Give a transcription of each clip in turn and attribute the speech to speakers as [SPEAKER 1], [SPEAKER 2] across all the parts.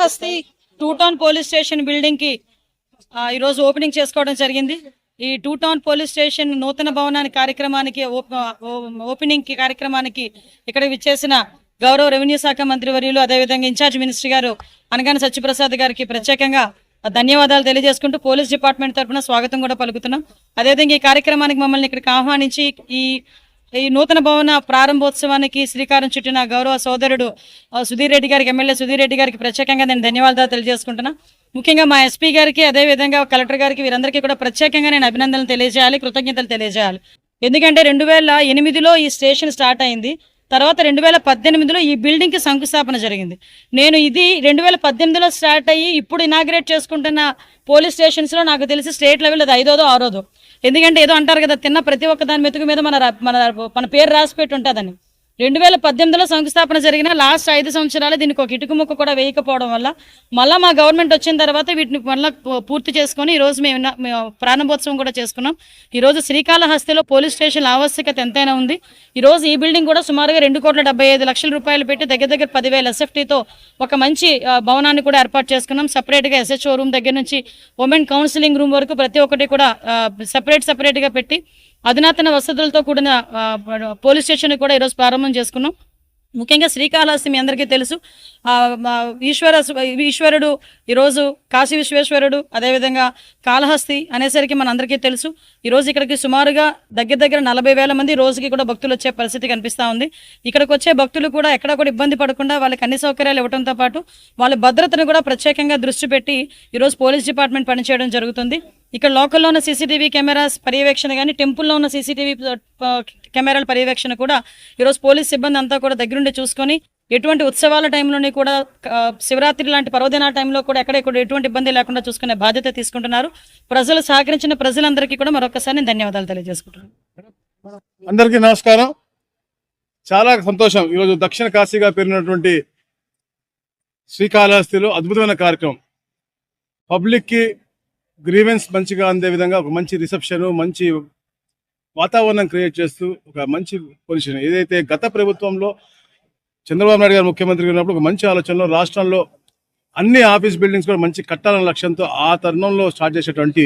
[SPEAKER 1] Kalahasti two town police station building కి ఈరోజు opening చేసుకోవడం జరిగింది. ఈ టూ టౌన్ పోలీస్ స్టేషన్ నూతన భవనానికి కార్యక్రమానికి ఓపెనింగ్ కార్యక్రమానికి ఇక్కడ విచ్చేసిన గౌరవ రెవెన్యూ శాఖ మంత్రి వర్యులు అదేవిధంగా ఇన్ఛార్జ్ మినిస్టర్ గారు అనగాని సత్యప్రసాద్ గారికి ప్రత్యేకంగా ధన్యవాదాలు తెలియజేసుకుంటూ పోలీస్ డిపార్ట్మెంట్ తరఫున స్వాగతం కూడా పలుకుతున్నాం. అదేవిధంగా ఈ కార్యక్రమానికి మమ్మల్ని ఇక్కడికి ఆహ్వానించి ఈ నూతన భవన ప్రారంభోత్సవానికి శ్రీకారం చుట్టిన గౌరవ సోదరుడు సుధీర్ రెడ్డి గారికి, ఎమ్మెల్యే సుధీర్ రెడ్డి గారికి ప్రత్యేకంగా నేను ధన్యవాదాలు తెలియజేసుకుంటున్నా. ముఖ్యంగా మా ఎస్పీ గారికి అదేవిధంగా కలెక్టర్ గారికి వీరందరికీ కూడా ప్రత్యేకంగా నేను అభినందనలు తెలియజేయాలి, కృతజ్ఞతలు తెలియజేయాలి. ఎందుకంటే 2008లో ఈ స్టేషన్ స్టార్ట్ అయింది. తర్వాత 2018లో ఈ బిల్డింగ్ కి శంకుస్థాపన జరిగింది. నేను ఇది 2018లో స్టార్ట్ అయ్యి ఇప్పుడు ఇనాగ్రేట్ చేసుకుంటున్న పోలీస్ స్టేషన్స్ లో నాకు తెలిసి స్టేట్ లెవెల్ అది 5దో 6దో. ఎందుకంటే ఏదో అంటారు కదా, తిన్న ప్రతి ఒక్క దాని మెతుకు మీద మన పేరు రాసిపెట్టి ఉంటుందని. 2018లో శంకుస్థాపన జరిగిన లాస్ట్ 5 సంవత్సరాలు దీనికి ఒక ఇటుక ముక్క కూడా వేయకపోవడం వల్ల మళ్ళీ మా గవర్నమెంట్ వచ్చిన తర్వాత వీటిని మళ్ళీ పూర్తి చేసుకొని ఈరోజు మేము ప్రారంభోత్సవం కూడా చేసుకున్నాం. ఈరోజు శ్రీకాళహస్తిలో పోలీస్ స్టేషన్ ఆవశ్యకత ఎంతైనా ఉంది. ఈరోజు ఈ బిల్డింగ్ కూడా సుమారుగా 2,75,00,000 రూపాయలు పెట్టి దగ్గర 10,000 SFTతో ఒక మంచి భవనాన్ని కూడా ఏర్పాటు చేసుకున్నాం. సపరేట్గా SHO రూమ్ దగ్గర నుంచి ఉమెన్ కౌన్సిలింగ్ రూమ్ వరకు ప్రతి ఒక్కటి కూడా సపరేట్గా పెట్టి అధునాతన వసతులతో కూడిన పోలీస్ స్టేషన్ కూడా ఈరోజు ప్రారంభం చేసుకున్నాం. ముఖ్యంగా శ్రీకాళహస్తి మీ అందరికీ తెలుసు, ఈశ్వరుడు ఈరోజు కాశీ విశ్వేశ్వరుడు, అదేవిధంగా కాళహస్తి అనేసరికి మన అందరికీ తెలుసు. ఈరోజు ఇక్కడికి సుమారుగా దగ్గర 40,000 మంది రోజుకి కూడా భక్తులు వచ్చే పరిస్థితి కనిపిస్తూ ఉంది. ఇక్కడికి వచ్చే భక్తులు కూడా ఎక్కడ కూడా ఇబ్బంది పడకుండా వాళ్ళకి అన్ని సౌకర్యాలు ఇవ్వడంతో పాటు వాళ్ళ భద్రతను కూడా ప్రత్యేకంగా దృష్టి పెట్టి ఈరోజు పోలీస్ డిపార్ట్మెంట్ పనిచేయడం జరుగుతుంది. ఇక్కడ లోకల్లో ఉన్న CCTV కెమెరాస్ పర్యవేక్షణ కానీ, టెంపుల్లో ఉన్న CCTV కెమెరాల పర్యవేక్షణ కూడా ఈరోజు పోలీస్ సిబ్బంది అంతా కూడా దగ్గరుండి చూసుకొని ఎటువంటి ఉత్సవాల టైంలోని కూడా శివరాత్రి లాంటి పర్వదినాల టైంలో కూడా ఎక్కడ ఎటువంటి ఇబ్బంది లేకుండా చూసుకునే బాధ్యత తీసుకుంటున్నారు. ప్రజలు సహకరించిన ప్రజలందరికీ కూడా మరొకసారి నేను ధన్యవాదాలు తెలియజేసుకుంటున్నాను.
[SPEAKER 2] అందరికీ నమస్కారం. చాలా సంతోషం. ఈరోజు దక్షిణ కాశీగా పేరున్నటువంటి శ్రీకాళహస్తిలో అద్భుతమైన కార్యక్రమం. పబ్లిక్కి గ్రీవెన్స్ మంచిగా అందే విధంగా ఒక మంచి రిసెప్షన్, మంచి వాతావరణం క్రియేట్ చేస్తూ ఒక మంచి పొజిషన్. ఏదైతే గత ప్రభుత్వంలో చంద్రబాబు నాయుడు గారు ముఖ్యమంత్రిగా ఉన్నప్పుడు ఒక మంచి ఆలోచనలో రాష్ట్రంలో అన్ని ఆఫీస్ బిల్డింగ్స్ కూడా మంచి కట్టాలన్న లక్ష్యంతో ఆ తరుణంలో స్టార్ట్ చేసేటువంటి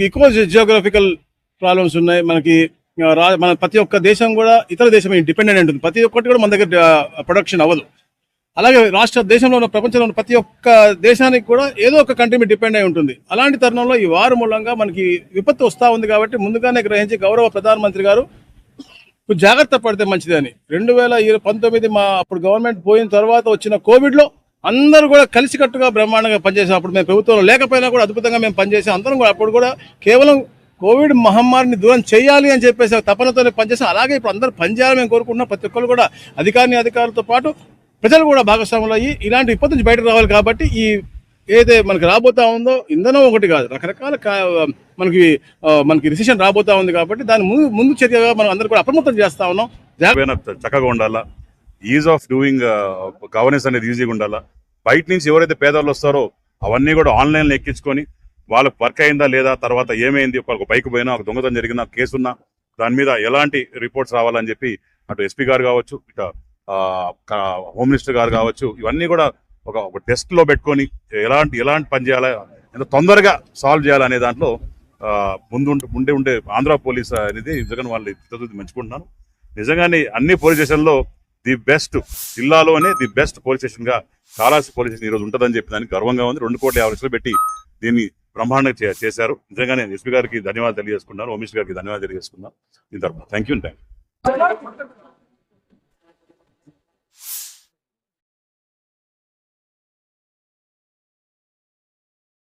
[SPEAKER 2] ఎక్కువ జియోగ్రఫికల్ ప్రాబ్లమ్స్ ఉన్నాయి మనకి. మన ప్రతి ఒక్క దేశం కూడా ఇతర దేశం డిపెండెంట్ ఉంటుంది. ప్రతి ఒక్కటి కూడా మన దగ్గర ప్రొడక్షన్ అవ్వదు. అలాగే దేశంలో ఉన్న ప్రపంచంలో ఉన్న ప్రతి ఒక్క దేశానికి కూడా ఏదో ఒక కంట్రీ మీద డిపెండ్ అయి ఉంటుంది. అలాంటి తరుణంలో ఈ వారు మూలంగా మనకి విపత్తు వస్తూ ఉంది కాబట్టి ముందుగానే గ్రహించి గౌరవ ప్రధానమంత్రి గారు జాగ్రత్త పడితే మంచిది అని 2019 మా అప్పుడు గవర్నమెంట్ పోయిన తర్వాత వచ్చిన కోవిడ్లో అందరూ కూడా కలిసికట్టుగా బ్రహ్మాండంగా పనిచేసాం. అప్పుడు మేము ప్రభుత్వంలో లేకపోయినా కూడా అద్భుతంగా మేము పనిచేసాం. అందరం కూడా అప్పుడు కూడా కేవలం కోవిడ్ మహమ్మారిని దూరం చేయాలి అని చెప్పేసి తపనతోనే పనిచేసాం. అలాగే ఇప్పుడు అందరూ పనిచేయాలని మేము కోరుకుంటున్నాం. ప్రతి ఒక్కరు కూడా అధికారులతో పాటు ప్రజలు కూడా భాగస్వాములు అయ్యి ఇలాంటి విపత్తు నుంచి బయటకు రావాలి. కాబట్టి ఈ ఏదైతే మనకి రాబోతా ఉందో ఇంధనం ఒకటి కాదు, రకరకాల మనకి రిసెషన్ రాబోతా ఉంది. కాబట్టి దాని ముందు చర్యగా మనం అందరూ కూడా అప్రమత్తం చేస్తా ఉన్నాం.
[SPEAKER 3] చక్కగా ఉండాలా, ఈజ్ ఆఫ్ డూయింగ్ గవర్నెన్స్ అనేది ఈజీగా ఉండాలా. బయట నుంచి ఎవరైతే పేదవాళ్ళు వస్తారో అవన్నీ కూడా ఆన్లైన్లో ఎక్కించుకొని వాళ్ళకి వర్క్ అయిందా లేదా, తర్వాత ఏమైంది, ఒక బైక్ పోయినా, ఒక దొంగతనం జరిగిన కేసున్నా దాని మీద ఎలాంటి రిపోర్ట్స్ రావాలని చెప్పి అటు ఎస్పీ గారు కావచ్చు, ఇటు హోమ్ మినిస్టర్ గారు కావచ్చు, ఇవన్నీ కూడా ఒక టెస్ట్ లో పెట్టుకొని ఎలాంటి పని చేయాలా, ఎంత తొందరగా సాల్వ్ చేయాలనే దాంట్లో ఉండే ఆంధ్ర పోలీస్ అనేది నిజంగా వాళ్ళు మెచ్చుకుంటున్నాను. నిజంగానే అన్ని పోలీస్ స్టేషన్లో ది బెస్ట్, జిల్లాలోనే ది బెస్ట్ పోలీస్ స్టేషన్ గా కాళహస్తి పోలీస్ స్టేషన్ ఈరోజు ఉంటుందని చెప్పి దానికి గర్వంగా ఉంది. 2,50,00,000 పెట్టి దీన్ని బ్రహ్మాండంగా చేశారు. నిజంగానే ఎస్పీ గారికి ధన్యవాదాలు తెలియజేసుకున్నాను, హోమ్ మినిస్టర్ గారికి ధన్యవాదాలు తెలియజేసుకున్నాను. దీని తరఫున థ్యాంక్ యూ.